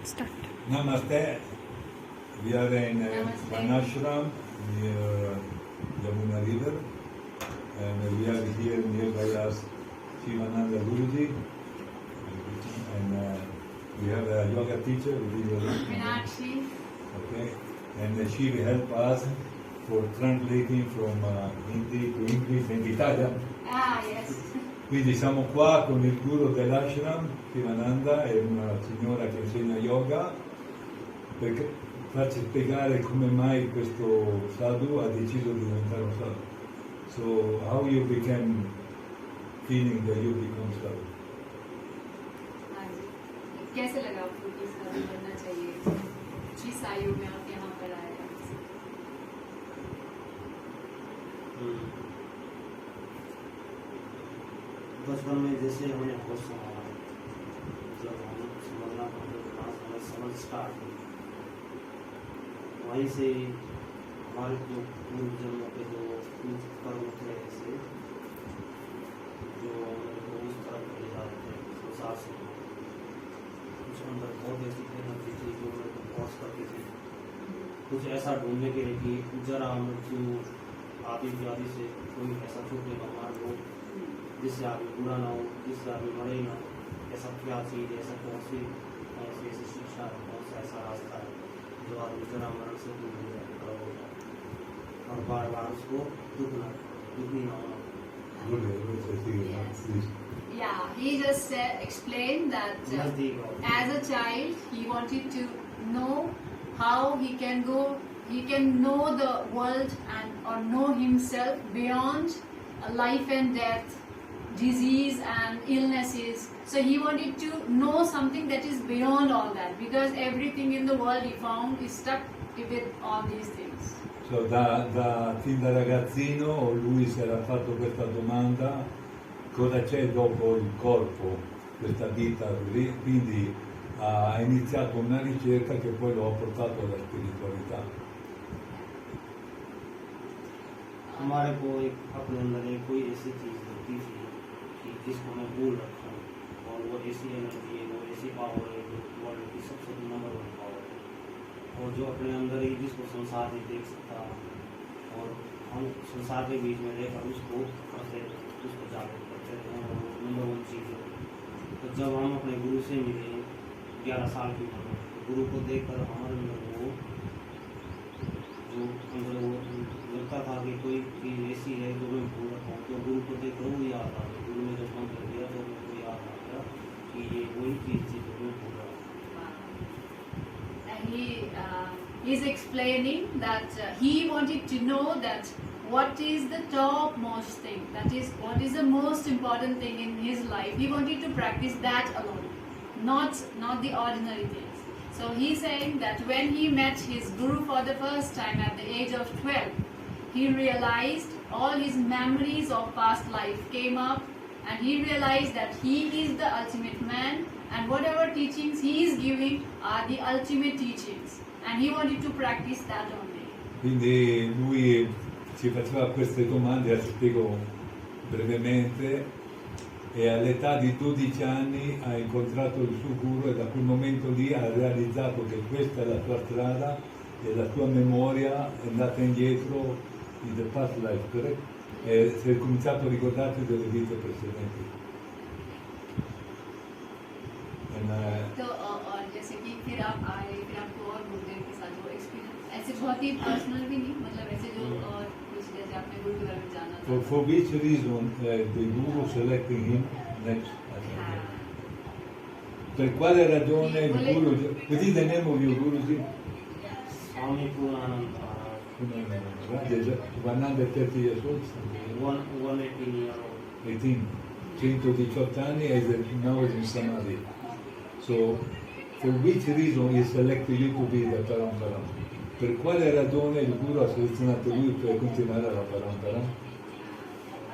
Start. Namaste. We are in an ashram near Yamuna River, and we are here nearby us Shivananda Guruji, and we have a yoga teacher, Meenakshi. okay, and she will help us for translating from Hindi to English and Italian. Ah, yes. Quindi siamo qua con il guru dell'ashram, Shivananda, è una signora che insegna yoga, per farci spiegare come mai questo sadhu ha deciso di diventare un sadhu. So, how you became feeling that you become sadhu? हाँ जी. कैसे लगा आपको कि साधु बनना चाहिए? जिस आयु में आप यहाँ पर आए हैं? बचपन में जैसे हमने होश संभाला, जब हम समझना हमें समझ स्टार्ट हुई, वहीं से हमारे जो पूर्व जन्मों के जो कुछ कर्म थे ऐसे जो हमें उस तरफ ले जाते थे संसार से, कुछ अंदर बहुत ऐसी एनर्जी थी जो मेरे को पहुँच करती थी, कुछ ऐसा ढूंढने के लिए कि जरा मृत्यु आदि व्याधि से कोई ऐसा छूटे भगवान हो जिससे आदमी बुरा ना हो, जिससे आदमी मरे ना, ऐसा क्या चीज़, ऐसा कौन सी ऐसी ऐसी शिक्षा है, कौन सा ऐसा रास्ता है जो आदमी जरा मरण से दूर हो जाए, खड़ा हो जाए और बार बार उसको दुखी ना होना। Yeah, he just explained that as a child he wanted to know how he can know the world and or know himself beyond life and death, disease and illnesses. So he wanted to know something that is beyond all that, because everything in the world he found is stuck with all these things. So, fin da ragazzino lui si era fatto questa domanda: cosa c'è dopo il corpo, questa vita così? Quindi ha iniziato una ricerca che poi lo ha portato alla spiritualità. हमारे को एक अपने अंदर एक कोई ऐसी चीज़ होती थी कि जिसको मैं भूल रखा हूँ, और वो ऐसी एनर्जी है, वो ऐसी पावर है जो वर्ल्ड की सबसे नंबर 1 पावर है, और जो अपने अंदर ही जिसको संसार नहीं देख सकता, और हम संसार के बीच में रहकर उसको करते, उसको जागरूक करते थे, और नंबर 1 चीज़ है। तो जब हम अपने गुरु से मिले 11 साल की उम्र में, तो गुरु को देखकर हमारे अंदर वो जो अंदर वो लगता था कि कोई चीज़ ऐसी है जो मैं भूल रखा हूँ, तो गुरु को देख कर वो याद आ गया, गुरु ने जब फोन कर दिया तो मेरे को याद आ गया कि ये वही चीज़ थी जो मैं भूल रहा था। And he is explaining that he wanted to know that what is the topmost thing, that is what is the most important thing in his life. He wanted to practice that alone, not the ordinary things. So he's saying that when he met his guru for the first time at the age of 12, he realized all his memories of past life came up, and he realized that he is the ultimate man, and whatever teachings he is giving are the ultimate teachings, and he wanted to practice that only. Quindi lui ci faceva queste domande, le spiego brevemente, e all'età di 12 anni ha incontrato il suo guru, e da quel momento lì ha realizzato che questa è la sua strada e la sua memoria è andata indietro in the past life, correct? E si è cominciato a ricordarsi delle vite precedenti. तो और जैसे कि फिर आप आए, फिर आपको और गुरुदेव के साथ वो एक्सपीरियंस ऐसे बहुत ही पर्सनल भी नहीं, मतलब ऐसे जो और कुछ जैसे आपने गुरु के बारे में जाना था. For which reason the guru selecting him next? Per quale ragione il guru? What is the name of your guruji? Swami Purnanand 130 years old. 118 years old. 18, 118 anni, and now is in Samadhi. So, for which reason he selected you to be the Parampara? Per quale ragione il guru ha selezionato lui per continuare la Parampara?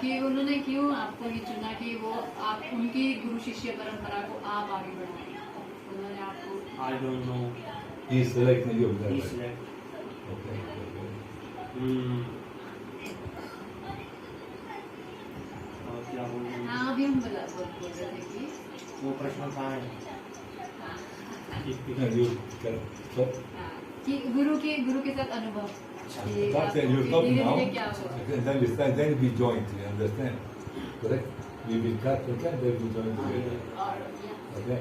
कि उन्होंने क्यों आपको ये चुना कि वो आप उनकी गुरु शिष्य परंपरा को आप आगे बढ़ाएं? उन्होंने आपको I don't know. He selected you. He selected. Okay. और क्या बोलूं? हाँ अभी हम बोल रहे थे कि वो प्रश्न कहाँ है? You can stop. कि गुरु के साथ अनुभव कि That's it, आपको you stop now. धीरे-धीरे क्या हुआ? And then we start, then we join, you understand? Correct? We will cut, okay, then we join together. Or yeah, Okay?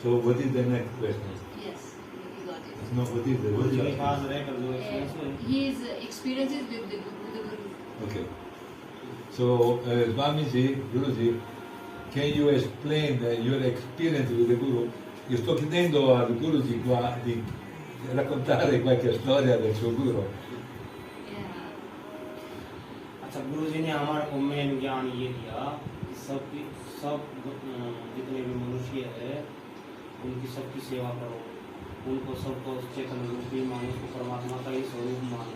So what is the next question? yes, we got it. No, what is the गुरु जी के next पास रहकर जो experience हुए His experiences with the Guru. Okay. So, Swamiji, Guruji, can you explain your experience with the Guru? Io sto chiedendo al Guruji qua di raccontare qualche storia del suo Guru. Yeah. अच्छा गुरु जी ने हमारे को main ज्ञान ये दिया कि सब जितने भी मनुष्य है उनकी सबकी सेवा करो, उनको सबको चेतन रूपी मानो, उसको परमात्मा का ही स्वरूप मानो,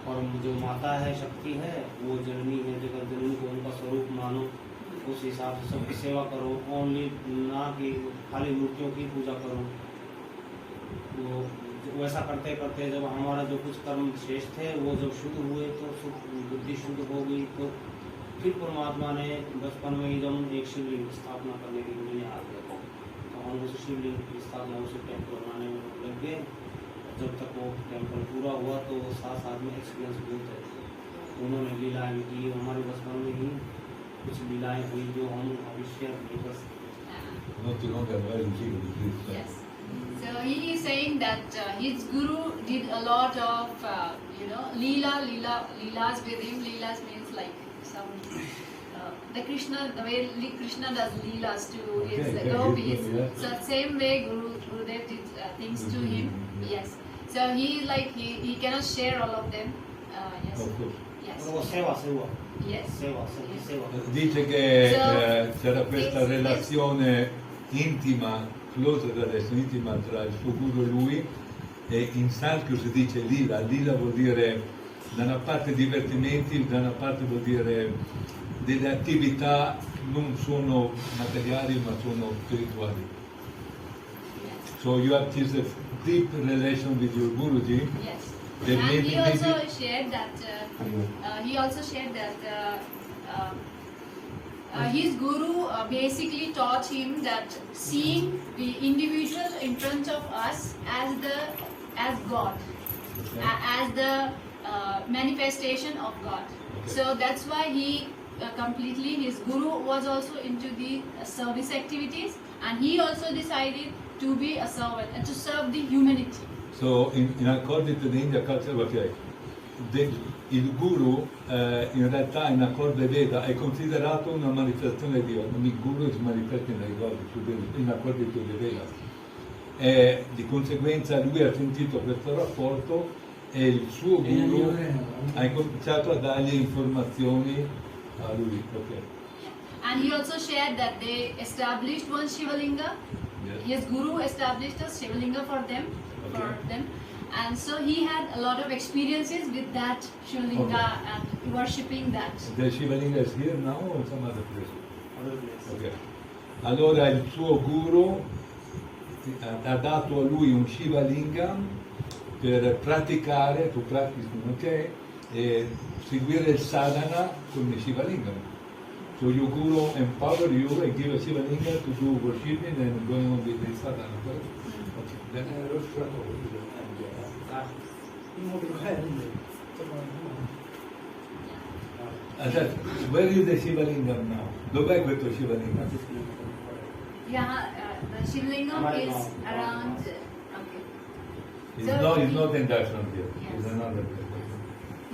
और जो माता है शक्ति है वो जननी है जगत जननी को उनका स्वरूप मानो, उस हिसाब से सबकी सेवा करो, ओनली ना कि खाली मूर्तियों की पूजा करो। वो वैसा करते करते जब हमारा जो कुछ कर्म शेष थे वो जब शुद्ध हुए तो बुद्धि शुद्ध हो गई, तो फिर परमात्मा ने बचपन में ही जब एक शिवलिंग की स्थापना करने के लिए आ गए, तो हम उस शिवलिंग की स्थापना उसे टेम्पल बनाने में लग गए। जब तक वो टेम्पल पूरा हुआ तो वो साथ में एक्सपीरियंस बोलते थे, उन्होंने लीलाएँ की, हमारे बचपन में ही कुछ लीलाएँ हुई जो हम अभी शेयर नहीं कर सकते। Not too long ago, I received this. Yes. So he is saying that his guru did a lot of leelas with him. Leelas means like some the way Krishna does leelas to his Okay, gopis. yeah. So same way Gurudev did things to him. Yes. So he cannot share all of them. Yes. Of course. Yes. और वो सेवा से हुआ, Yes. सेवा सबकी सेवा। Dice che So, c'era questa this- relazione intima, close relazione intima tra il suo guru e lui, e in sanscrito si dice lila. Lila vuol dire da una parte divertimenti, da una parte vuol dire delle attività non sono materiali ma sono spirituali. Yes. So you have this deep relation with your Guruji. Yes. There may And be- he also shared that his guru basically taught him that seeing the individual in front of us as God, as the manifestation of God. Okay. So that's why he his guru was also into the service activities, and he also decided to be a servant and to serve the humanity. So in according to the Indian culture, okay, il guru in realtà in accorde Veda è considerato una manifestazione di Dio. Il guru si manifesta nei Veda, in accorde to the Veda. E di conseguenza lui ha sentito questo rapporto e il suo guru ha cominciato a dargli informazioni a lui. Okay. And he also shared that they established one Shivalinga. Yes. His guru established a Shivalinga for them, Okay. and so he had a lot of experiences with that Shivalinga Okay. and worshipping that. The Shivalinga is here now or some other place? Other place. Ok. Allora il suo guru ha dato a lui un Shiva Lingam per praticare, to practice, ok? E seguire il sadhana con il Shiva Lingam. So your guru empower you and give a Shiva Lingam to do worshipping and going on with the sadhana. Correct? Okay. Then, adesso, where is the Shiva Lingam now? Dov'è questo Shiva Lingam? Yeah, the Shivalingam Amari is Gaon. around. Okay. It's So- not in Darshan here. It's Yes. another place.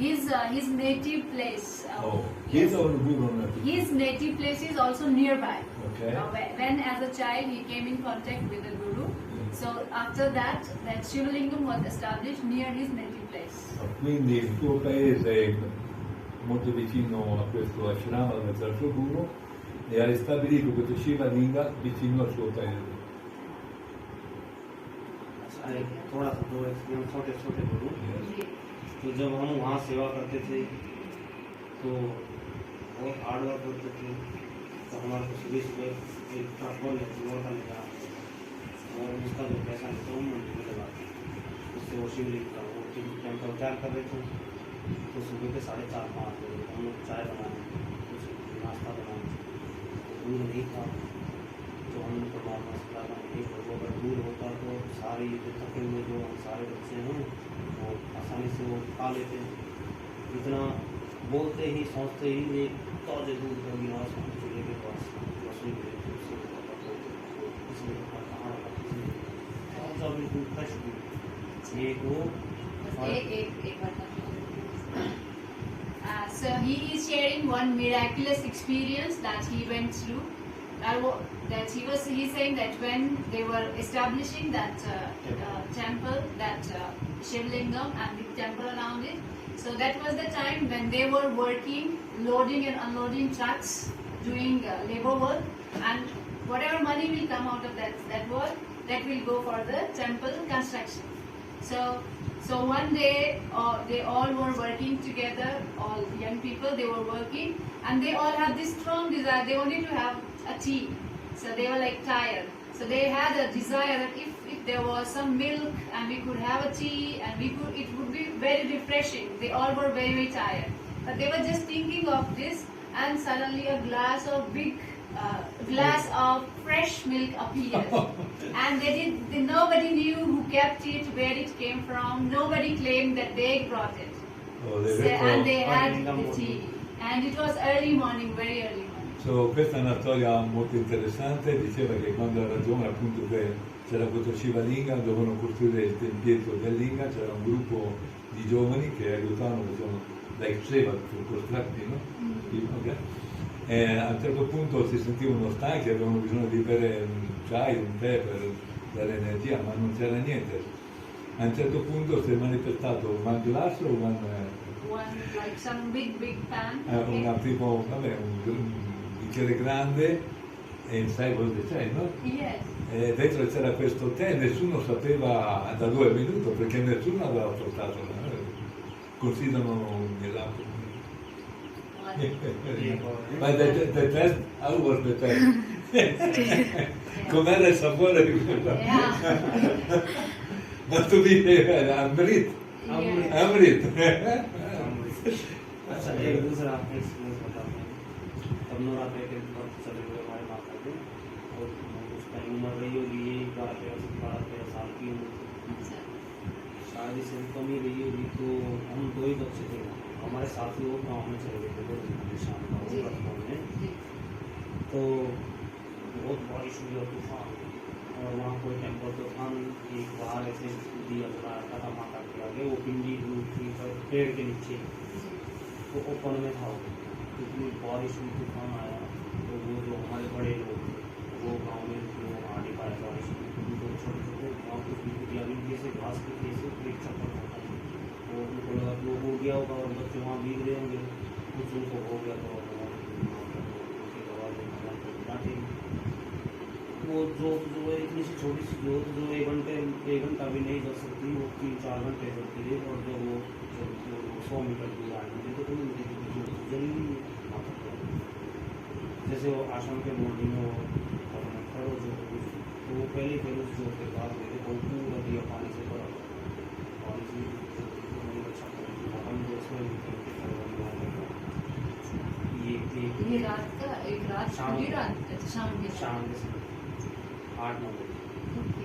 His native place. Oh, yes. he's our guru native. His native place is also nearby. Okay. When as a child he came in contact with the guru, so after that Shivalingam was established near his native place. Quindi il tuo paese è molto vicino a questo ashrama dove c'è il suo guru e ha ristabilito questo Shiva Linga vicino al suo paese. अच्छा, एक थोड़ा सा दो experience छोटे छोटे बोलूँ। Yes. तो जब हम वहाँ सेवा करते थे तो बहुत हार्ड वर्क करते थे, तो हमारे को सुबह सुबह एक ट्रक ले लड़का ले जाता और उसका जो पैसा निकला वो मंदिर में लगाते, उससे वो शिवलिंग का वो टेम्पल तैयार कर रहे थे। तो सुबह के 4:30-5 बजे हम लोग चाय बनाए, कुछ नाश्ता बनाए, तो दूध नहीं था, तो हमने परमात्मा से कहा नहीं, अगर दूध होता तो हमारे ये थके हुए जो सारे बच्चे हैं वो आसानी से वो खा लेते हैं। इतना बोलते ही सोचते ही एक ताजे दूध का गिलास चूल्हे के पास रसोई में इसलिए कहाँ ताजा बिल्कुल फ्रेश दूध एक वो एक so he is sharing one miraculous experience that he went through. He's saying that when they were establishing that temple, that Shivlingam and the temple around it, so that was the time when they were working, loading and unloading trucks, doing labor work, and whatever money will come out of that work, that will go for the temple construction. So one day they all were working together, all young people, they were working, and they all had this strong desire, they wanted to have a tea. So they were like tired. So they had a desire that if there was some milk and we could have a tea and it would be very refreshing. They all were very, very tired. But they were just thinking of this, and suddenly a glass of fresh milk appeared. And nobody knew who kept it, where it came from. Nobody claimed that they brought it. And they had the tea. And it was early morning, very early morning. So, questa è una storia molto interessante. Diceva che quando era giovane, appunto, che c'era questo Shiva Linga, dovevano costruire il tempietto del Linga, c'era un gruppo di giovani che aiutavano, facevano like Seva, costretti, no? Okay. E a un certo punto si sentivano stanchi, avevano bisogno di bere un chai, un tè per dare energia, ma non c'era niente. A un certo punto si è manifestato un glass o one like some big pan. Una tipo, vabbè, un bicchiere grande e inside was the tè, no? Yes. E dentro c'era questo tè, nessuno sapeva da dove è venuto perché nessuno aveva portato, considerano un miracolo. Ma the test, how was the test? Com'era il sapore di quella? Ma tu dici Amrit? Amrit. अच्छा एक दूसरा experience बताते हैं। तब नवरात्रि के वक्त चले हुए हमारे माता जी, और उस टाइम उम्र रही होगी ये 12-13 साल की उम्र, शायद इससे कम ही रही होगी। तो हम 2 ही बच्चे थे, हमारे साथी वो गाँव में चले गए थे शाम में। तो बहुत बारिश हुई और तूफान, और वहाँ कोई टेम्पल तो था नहीं। एक बाहर ऐसे दिया जलाया था माता के आगे, वो पिंडी थी पेड़ के नीचे, वो ओपन में था। इतनी बारिश हुई, तूफान आया, तो वो जो हमारे बड़े लोग थे वो गाँव में जो आ नहीं पाए बारिश में, उनको छोटे छोटे वहाँ कुछ भी कुटिया भी जैसे घास के जैसे एक चक्कर होता है, वो उनको लगा कि वो हो गया होगा और बच्चे वहाँ भीग रहे होंगे, कुछ उनको हो गया तो उनकी दवा डांटेंगे। वो जोत जो है इतनी सी छोटी सी जोत जो 1 घंटा भी नहीं जल सकती, वो 3-4 घंटे जलती है। और जब वो 100 मीटर दूर आएंगे तो जल्दी जैसे वो आश्रम के मोड़ी में वो खड़ो जो, तो वो पहले उस जोत के पास गए थे, वो पूरा दिया पानी से भरा, पानी से अच्छा हम जो उसमें ये रात का शाम के 8-9 बजे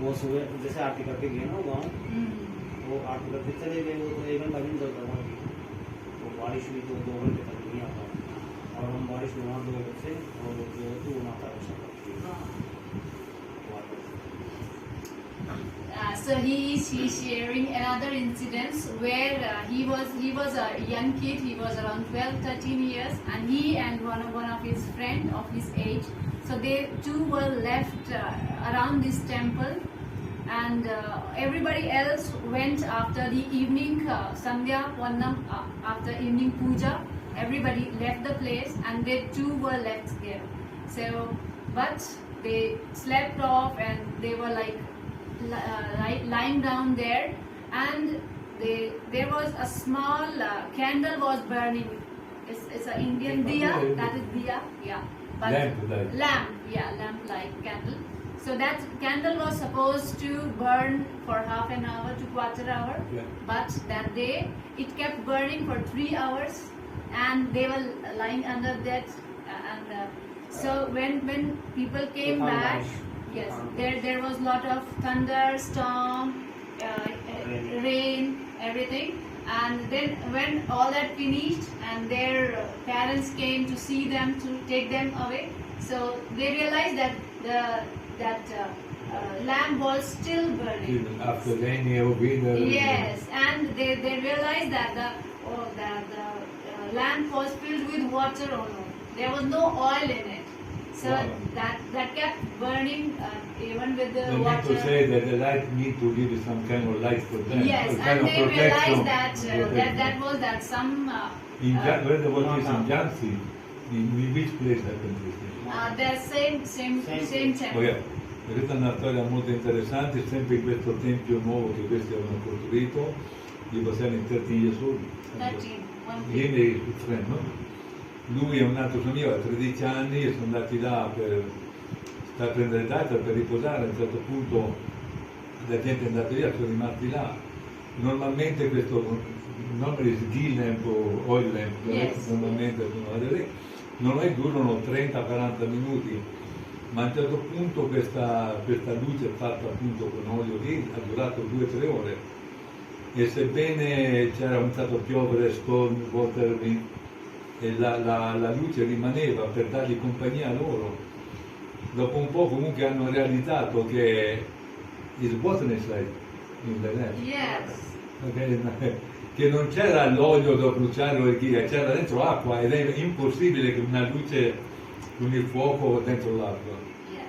वो सुबह जैसे आरती करके गए ना गाँव, वो आरती करके चले गए। वो तो 1 घंटा भी नहीं चलता था, तो बारिश हुई तो 2 घंटे तक नहीं आता, और हम बारिश में वहाँ 2 बजे और जो तो माता रक्षा करती है। So he is sharing another incident where he was a young kid. He was around 12-13 years, and he and one of his friend of his age. So they two were left around this temple, and everybody else went after the evening Sandhya Vannam, after evening puja. Everybody left the place, and they two were left there. So, but they slept off, and they were like lying down there, and there was a small candle was burning. It's an Indian diya, that is diya, yeah. But lamp-like candle. So that candle was supposed to burn for half an hour to quarter hour, but that day it kept burning for 3 hours, and they were lying under that. So when people came back, Yes, there was lot of thunder, storm, rain, everything. And then when all that finished and their parents came to see them, to take them away, so they realized that lamp was still burning. After rainy winter. Yes, and they realized that the lamp was filled with water only. There was no oil in it. So Wow. that kept burning even with the They need water. to say that the light need to give some kind of light for them. Yes, some kind and of they protection. realized that was that some Where the what is in Jansi? In which place happened this thing? the same Oh temple. yeah. Questa è una storia molto interessante, sempre in questo tempio nuovo che questi avevano costruito, gli possiamo interti Gesù. 13, 1 Viene il freno. Lui e un altro suo amico a 13 anni e sono andati là per stare a prendere data, per riposare. A un certo punto la gente è andata via, sono rimasti là. Normalmente questo nome è ghee lamp o oil lamp, Yes. normalmente durano 30-40 minuti, ma a un certo punto questa luce fatta appunto con olio lì ha durato 2-3 ore e sebbene c'era cominciato a piovere, storm, water, wind, e la luce rimaneva per dargli compagnia a loro. Dopo un po' comunque hanno realizzato che il water inside in the lamp. Yes. Che non c'era l'olio da bruciare o il ghee, c'era dentro acqua ed è impossibile che una luce con il fuoco dentro l'acqua. Yes.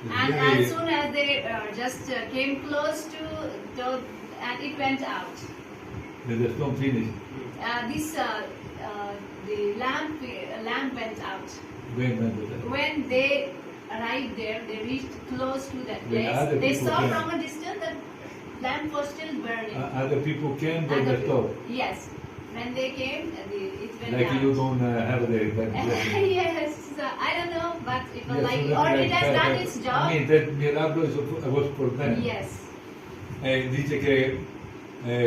And as soon as they just came close to and it went out. The storm finished. The lamp went out. When When they arrived there, they reached close to that When place. other They people saw came. from a distance that lamp was still burning. other people came, but And they the- stopped. Yes. When they came, it went Like out. you don't have the that Yes, I don't know, but it was Yes, like, so or that- it has that- done that- its job. I mean, that miracle was for them. Yes. Dice che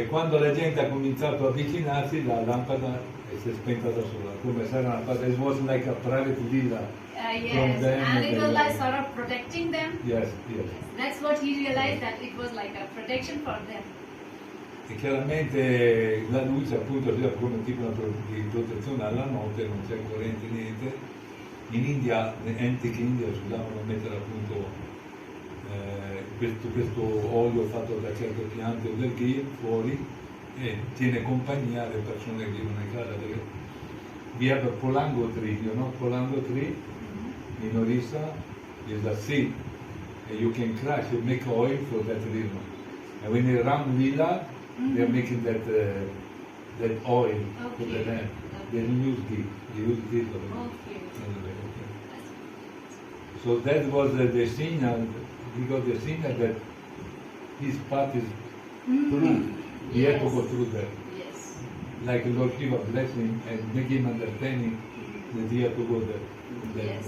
quando la gente ha cominciato a avvicinarsi, la lampada si è spenta da sola, come se era una lampada. It was like a private villa. Yes, them and it and was they- like sort of protecting them. Yes, yes. That's what he realized, that it was like a protection for them. E chiaramente la luce appunto sia come tipo di protezione alla notte, non c'è corrente niente. In India, antica India, si usavano mettere appunto questo olio fatto da certe piante o del ghee fuori e tiene compagnia alle persone che vivono in casa. Perché we have a Polango tree, you know, Polango tree in Orissa is a seed and you can crush and make oil for that reason. And when they run villa, they are making that oil for the Okay. lamp. They don't use ghee, they use ghee for it. Okay. Anyway, okay. So that was the signal, because the signal that his path is true. He had to Yes. go through that. Yes. Like Lord Shiva bless him and make him understanding that he had to go there. Yes.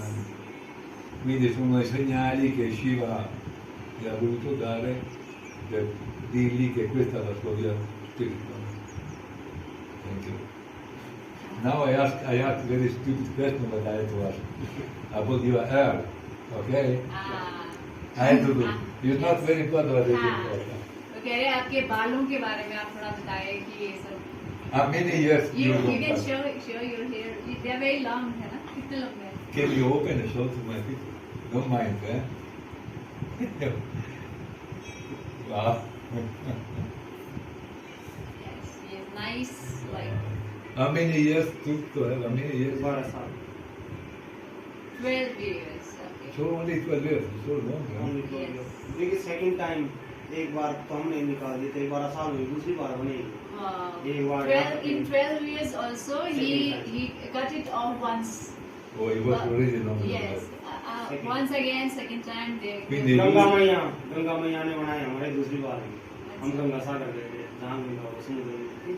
Quindi sono i segnali che Shiva gli ha voluto dare per dirgli che questa è la sua via spirituale. Thank you. Now I ask very stupid question, but I had to ask about your hair, okay? I had to do. It's not very important what I did. तो कह रहे हैं आपके बालों के बारे में आप थोड़ा बताएं कि ये सब How many years you don't can have? show your hair. They are very long, है ना? कितने लंबे हैं? Can you open and show to my people? Don't mind, eh? Wow. Yes, yes, nice, like How many years took to have? How many years? 12 साल 12 years. Okay. So only 12 years. So long, huh? only 12 years. देखिए second time एक बार तो हमने निकाल दी थी 12 साल हुई दूसरी बार बनेगी Wow. ये वाला 12 years also he cut it off once. Oh, it was already long. Yes. Once again, second time they. Quindi Ganga मैया ने बनाया हमारे दूसरी बार में हम गंगा सागर गए थे जहाँ गंगा वो समुद्र में थी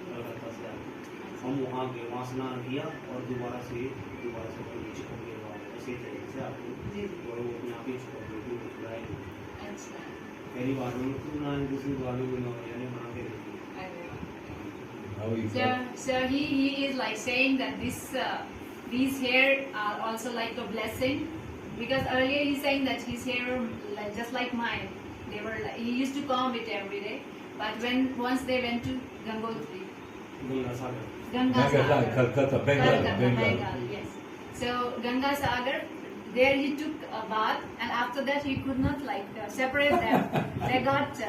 कलकत्ता से आके हम वहाँ गए वहाँ स्नान किया और दोबारा से नीचे हो गए वहाँ ऐसे ही तरीके से आपको और वो अपने आप ही छुड़ाए अच्छा. पहली बार में बनाए दूसरी बार में गंगा मैया ने बना के दे दी how you So he is like saying that these hair are also like a blessing because earlier he's saying that his hair like just like mine. They were like, he used to comb it every day, but once they went to Gangotri, Ganga Sagar. Ganga Sagar, Calcutta, Calcutta, Bengal. Bengal, yes. So Ganga Sagar, there he took a bath, and after that he could not like separate them. They got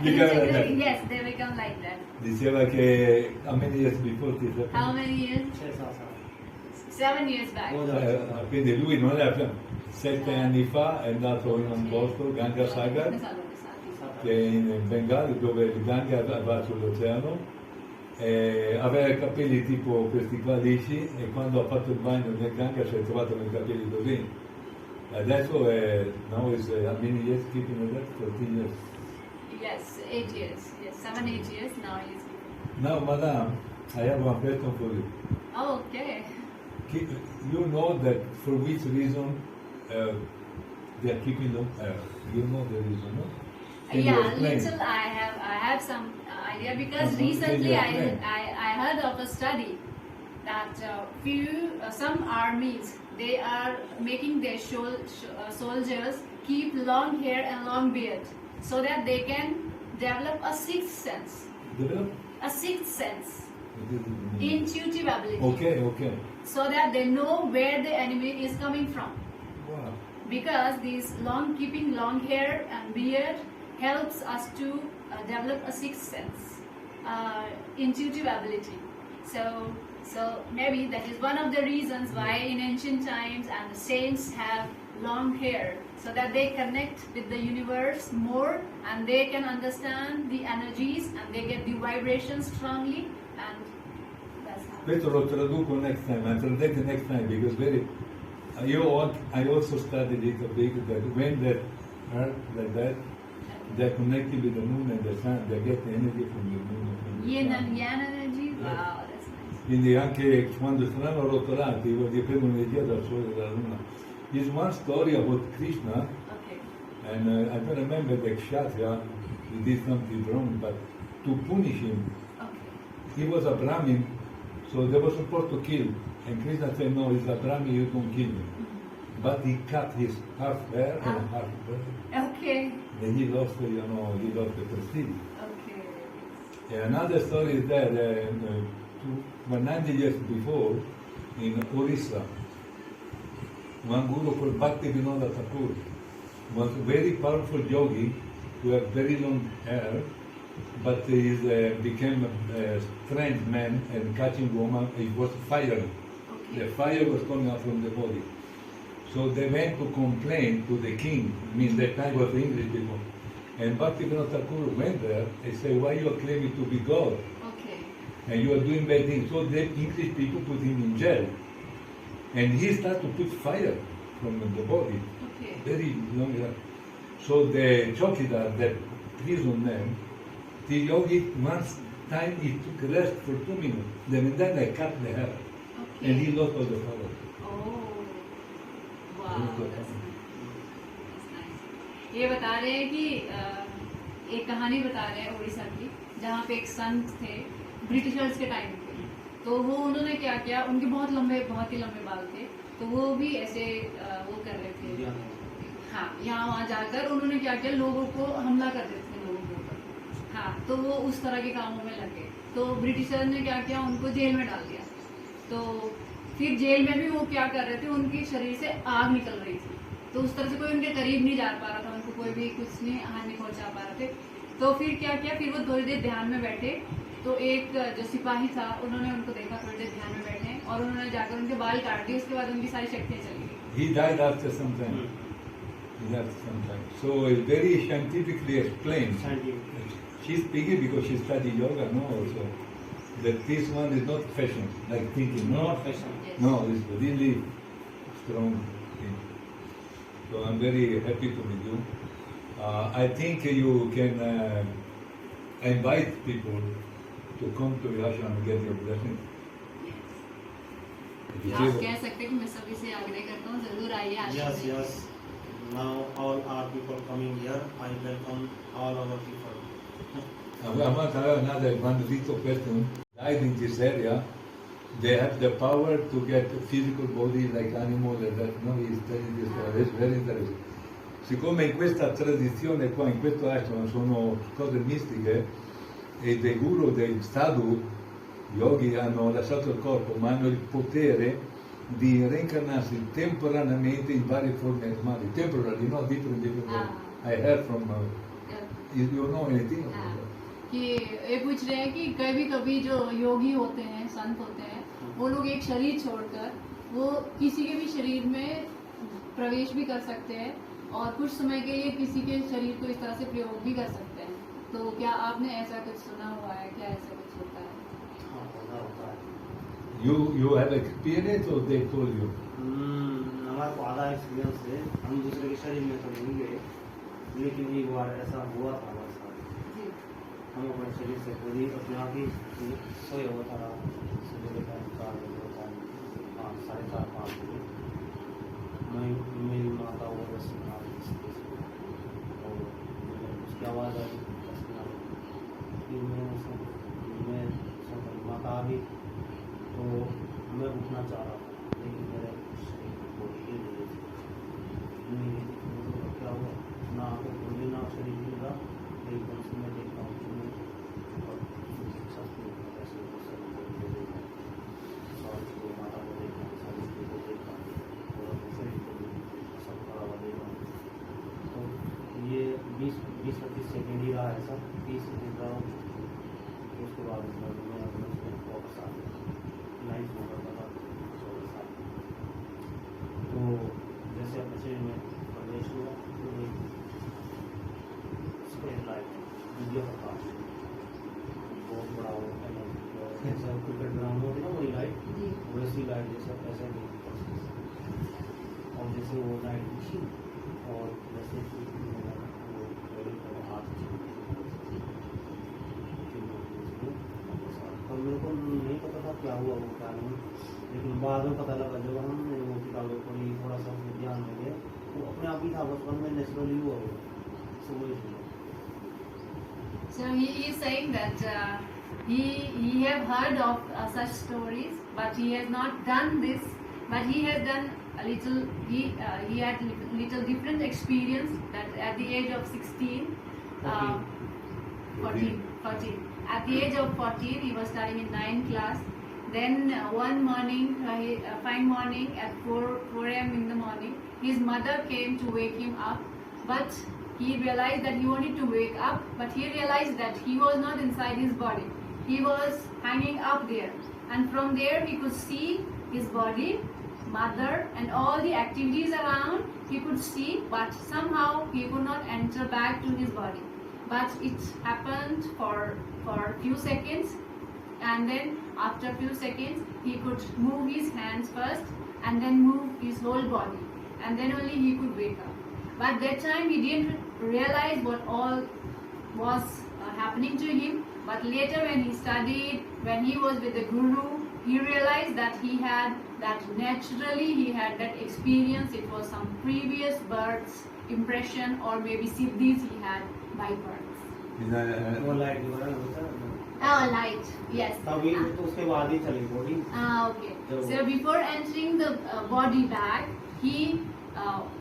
yes, they become like that. Diceva che how many years before this happened? How many years? 7 years back. Quindi lui non era 7 anni fa, è andato in un posto, Ganga Sagar, che è in Bengala, dove il Ganga va sull'oceano, e aveva i capelli tipo questi qua lisci, e quando ha fatto il bagno nel Ganga si è trovato con i capelli così. Adesso è, now is how many years keeping it that? 14 years. Yes, 8 years. Yes, 7, 8 years now he's. Now, madam, I have one question for you. Oh, okay. You know that for which reason they are keeping them? You know the reason, no? Can you Yeah, explain? little I have some idea because Can you recently explain? I heard of a study that some armies, they are making their soldiers keep long hair and long beard so that they can develop a sixth sense. Develop? A sixth sense. Intuitive ability. Okay. So that they know where the enemy is coming from. Wow. Because keeping long hair and beard helps us to develop a sixth sense, intuitive ability. So maybe that is one of the reasons why in ancient times and the saints have long hair, so that they connect with the universe more and they can understand the energies and they get the vibrations strongly, and that's how. Questo lo traduco next time. I translate next time because I also studied it a bit that when they are like that, they're connected with the moon and the sun, they get the energy from the moon and from the Yin sun. and yang energy. Wow, that's nice. Quindi anche quando saranno rotolati, prendono energia dal sole e dalla luna. There's one story about Krishna, Okay. and I don't remember the kshatriya, he did something wrong, but to punish him, Okay. he was a Brahmin, so they were supposed to kill. And Krishna said, no, he's a Brahmin, you don't kill him. But he cut his half hair and half hair. Okay. Then he lost the prestige. Okay. And another story is that 100 years before, in Orissa, one guru called Bhaktivinoda Thakur was a very powerful yogi who had very long hair, but he became a strange man and catching woman. It was fire. Okay. The fire was coming out from the body. So they went to complain to the king, means the time was English people. And Bhaktivinoda Thakur went there and said, why you are claiming to be God? Okay. And you are doing bad things. So the English people put him in jail. And he started to put fire from the body. Okay. Very long. So the chokidar, the prison man, the yogi, once time he took rest for 2 minutes. Then they cut the hair. Okay. And he lost all the power. Oh. Wow. That's That's nice. ये बता रहे हैं कि एक कहानी बता रहे हैं उड़ीसा की, जहाँ पे एक संत थे ब्रिटिशर्स के टाइम पे। तो वो उन्होंने क्या किया, उनके बहुत ही लंबे बाल थे, तो वो भी ऐसे वो कर रहे थे। हाँ, यहाँ वहाँ जाकर उन्होंने क्या किया, लोगों को हमला कर रहे थे लोगों के ऊपर। हाँ, तो वो उस तरह के कामों में लगे। तो ब्रिटिशर ने क्या किया, उनको जेल में डाल दिया। तो फिर जेल में भी वो क्या कर रहे थे, उनके शरीर से आग निकल रही थी। तो उस तरह से कोई उनके करीब नहीं जा पा रहा था, उनको कोई भी कुछ नहीं हानि पहुंचा पा रहे थे। तो फिर क्या किया, फिर वो थोड़ी देर ध्यान में बैठे। तो एक जो सिपाही था, उन्होंने उनको देखा थोड़ी देर ध्यान में बैठे, और उन्होंने जाकर उनके बाल काट दिए। उसके बाद उनकी सारी शक्तियाँ चली गई। He died after some time. He died after some time. So it's very scientifically explained. She's speaking because she studied yoga, no, also. That this one is not fashion, like thinking, no? Not fashion. Yes. No, it's really strong thing. So I'm very happy to meet you. I think you can invite people to come to your ashram and get your blessing. आप कह सकते हैं कि मैं सभी से आग्रह करता हूँ, जरूर आइए आश्रम में। Yes. Now all our people coming here, I welcome all our people. I want to have another one little question. Died in this area, they have the power to get a physical body like animal, and that, no, he's telling this story. It's very interesting. Siccome in questa tradizione qua, in questo ashram, sono cose mistiche, e dei guru, dei sadhu, yogi hanno lasciato il corpo, ma hanno il potere di reincarnarsi temporaneamente in varie forme animali. Temporary, not different. I heard from, you know anything? कि ये पूछ रहे हैं कि कभी जो योगी होते हैं, संत होते हैं, वो लोग एक शरीर छोड़कर वो किसी के भी शरीर में प्रवेश भी कर सकते हैं और कुछ समय के लिए किसी के शरीर को इस तरह से प्रयोग भी कर सकते हैं. तो क्या आपने ऐसा कुछ सुना हुआ है? क्या ऐसा कुछ होता है? होता है. You have experience or they told you? हमारे को आधा एक्सपीरियंस है. हम दूसरे के शरीर में तो नहीं गए, लेकिन एक बार ऐसा हुआ था हमारे साथ. हम अपने शरीर से पूरी अपने आप ही सोए हुआ था. सुबह के टाइम 4 बजे, 5, 4:30, 5 बजे मेरी माता वो बस और उसकी आवाज़ आई. फिर मैं माता आ गई तो मैं उठना चाह रहा था, लेकिन मेरे शरीर को हिल नहीं रही थी. क्या हुआ, ना आँखें खुली ना शरीर हिल रहा. एकदम से मैं देखता हूँ माता को देखना, सावित्री को देखना और अपने शरीर को सब खड़ा हुआ देखना. तो ये 20-25 सेकेंड ही रहा ऐसा, 30 सेकेंड रहा. उसके बाद मैं अपने वापस आ गया. लाइफ में करता था 16 साल. तो जैसे अपने शरीर में प्रवेश हुआ तो स्प्रेड लाइट विद्या प्रकाश बहुत बड़ा हो, जैसा क्रिकेट ग्राउंड होती है ना बड़ी लाइट, वैसी लाइट जैसा ऐसा नहीं. और जैसे वो लाइट दिखी और जैसे वो हाथ और मेरे को नहीं पता था क्या हुआ वो क्या नहीं, लेकिन बाद में पता लगा जब हमने वो किताबें पढ़ी, थोड़ा सा ध्यान में गया तो अपने आप ही था, बचपन में नेचुरली हुआ वो. So he is saying that he have heard of such stories, but he has not done this. But he has done a little. He had little different experience that at the age of 16, 14. At the age of 14, he was studying in 9th class. Then one morning, fine morning at 4 a.m. in the morning, his mother came to wake him up, but he realized that he wanted to wake up, but he realized that he was not inside his body. He was hanging up there, and from there he could see his body, mother, and all the activities around. He could see, but somehow he could not enter back to his body. But it happened for a few seconds, and then after a few seconds he could move his hands first and then move his whole body, and then only he could wake up. But that time he didn't realize what all was happening to him. But later when he studied, when he was with the Guru, he realized that he had that naturally he had that experience. It was some previous birth's impression or maybe siddhis he had by birth. Oh, light, yes. तभी तो उसके बाद ही चली body. Okay. So before entering the body bag, he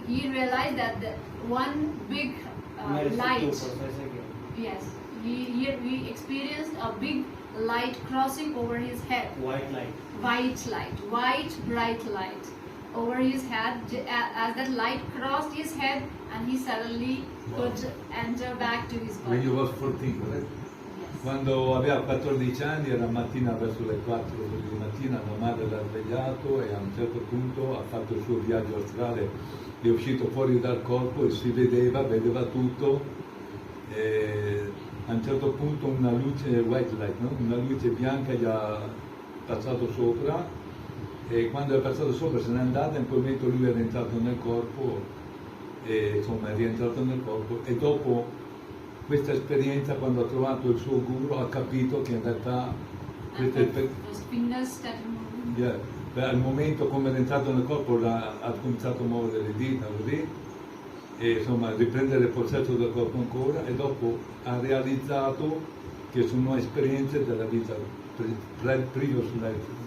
realized that the one big light. Yes, he experienced a big light crossing over his head. White light. White bright light over his head. As that light crossed his head, and he suddenly could enter back to his body. When you was 14, correct? Yes. Quando aveva 14 anni, era mattina verso le 4 di mattina, la madre l'ha svegliato e a un certo punto ha fatto il suo viaggio astrale, è uscito fuori dal corpo e si vedeva tutto. E a un certo punto una luce, white light, no? Una luce bianca gli ha passato sopra, e quando è passato sopra se n'è andata. In quel momento lui era entrato nel corpo, e insomma è rientrato nel corpo, e dopo questa esperienza, quando ha trovato il suo guru, ha capito che in realtà al momento come è entrato nel corpo ha cominciato a muovere le dita così, e insomma riprendere possesso del corpo ancora, e dopo ha realizzato che sono esperienze della vita previous life.